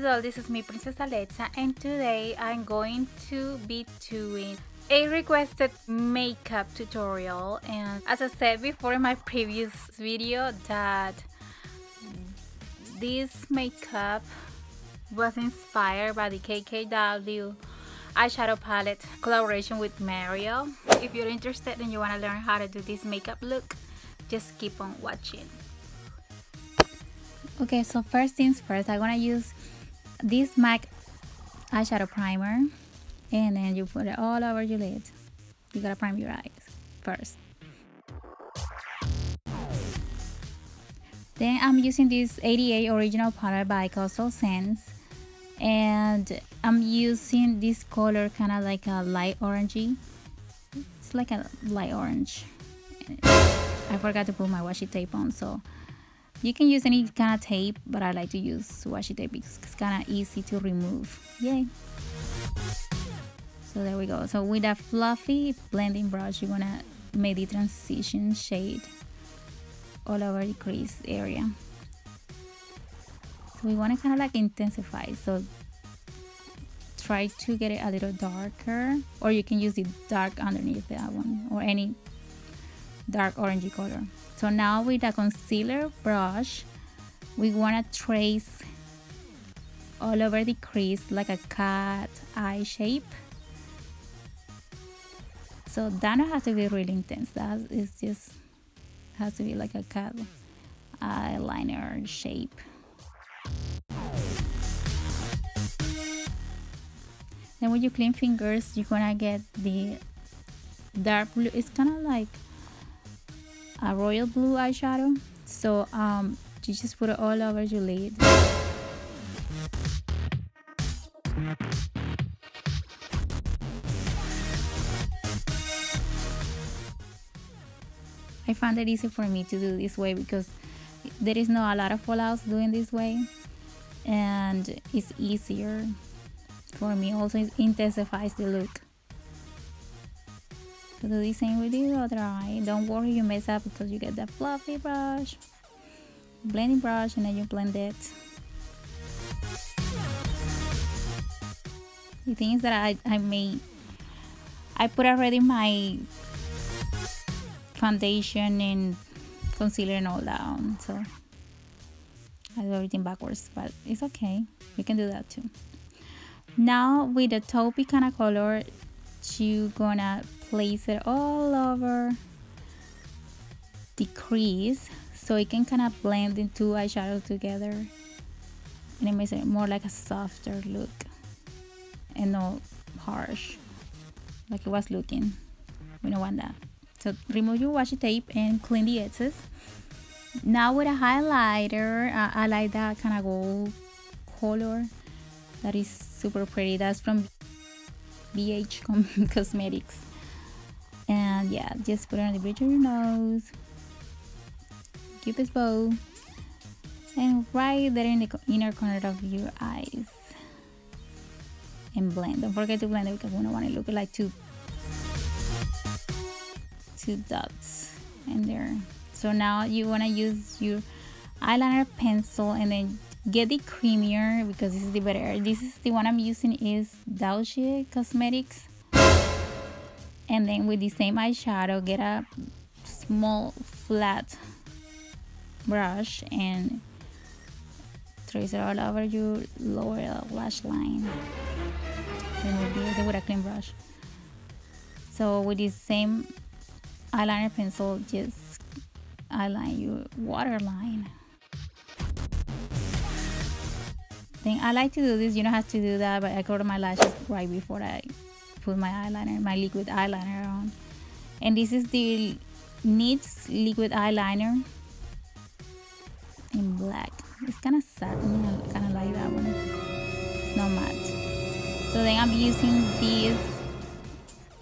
doll, this is me, Princess Alexa, and today I'm going to be doing a requested makeup tutorial. And as I said before in my previous video, that this makeup was inspired by the KKW eyeshadow palette collaboration with Mario. If you're interested and you want to learn how to do this makeup look, just keep on watching. Okay, so first things first, I'm gonna use this MAC eyeshadow primer, and then you put it all over your lid. You gotta prime your eyes first. Then I'm using this 88 original powder by xoxo, and I'm using this color kind of like a light orangey. It's like a light orange. I forgot to put my washi tape on, so you can use any kind of tape, but I like to use washi tape because it's kind of easy to remove. Yay! So there we go. So with a fluffy blending brush, you're gonna make the transition shade all over the crease area. So we want to kind of like intensify, so try to get it a little darker, or you can use the dark underneath that one, or any dark orangey color. So now with a concealer brush, we want to trace all over the crease like a cat eye shape. So that don't have to be really intense, that is just has to be like a cat eyeliner shape. Then with your clean fingers, you're gonna get the dark blue. It's kind of like a royal blue eyeshadow. So you just put it all over your lid. I found it easy for me to do this way because there is not a lot of fallouts doing this way, and it's easier for me. Also, it intensifies the look. So do the same with the other eye. Don't worry you mess up because you get that fluffy brush, blending brush, and then you blend it. The thing is that I put already my foundation and concealer and all down, so I do everything backwards, but it's okay, we can do that too. Now with the taupey kind of color, you're gonna place it all over the crease so it can kind of blend the two eyeshadows together, and it makes it more like a softer look and not harsh like it was looking. We don't want that. So remove your washi tape and clean the edges. Now with a highlighter, I like that kind of gold color. That is super pretty. That's from BH Cosmetics. And yeah, just put it on the bridge of your nose. Cupid's bow. And right there in the inner corner of your eyes. And blend. Don't forget to blend it because we don't want it to look like two dots in there. So now you want to use your eyeliner pencil and then get the creamier, because this is the better. This is the one I'm using is丿Cosmetics. And then with the same eyeshadow, get a small flat brush and trace it all over your lower lash line. Remove the other with a clean brush. So with the same eyeliner pencil, just eyeliner your waterline. Then I like to do this, you don't have to do that, but I cover my lashes right before I put my eyeliner, my liquid eyeliner on. And this is the NYX liquid eyeliner in black. It's kind of satin, I kind of like that one. It's not matte. So then I'm using this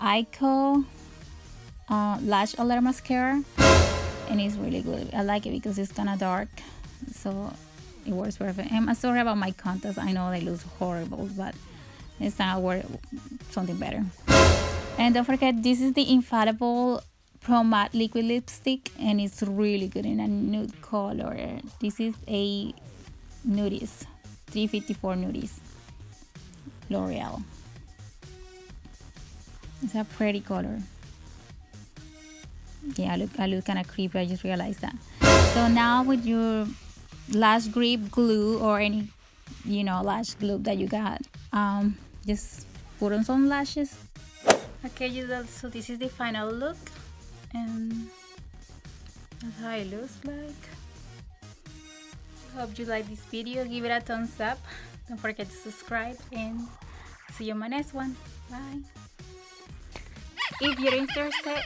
xoxo lash alert mascara, and it's really good. I like it because it's kind of dark, so it works perfect. I'm sorry about my contacts, I know they look horrible, but it's time to something better. And don't forget, this is the Infallible Pro Matte Liquid Lipstick, and it's really good in a nude color. This is a nudist 354 Nudies. L'Oreal. It's a pretty color. Yeah, I look kind of creepy. I just realized that. So now with your lash grip glue or any, lash glue that you got, just put on some lashes. Okay, so this is the final look, and that's how it looks like. Hope you like this video. Give it a thumbs up. Don't forget to subscribe, and see you in my next one. Bye. If you're interested,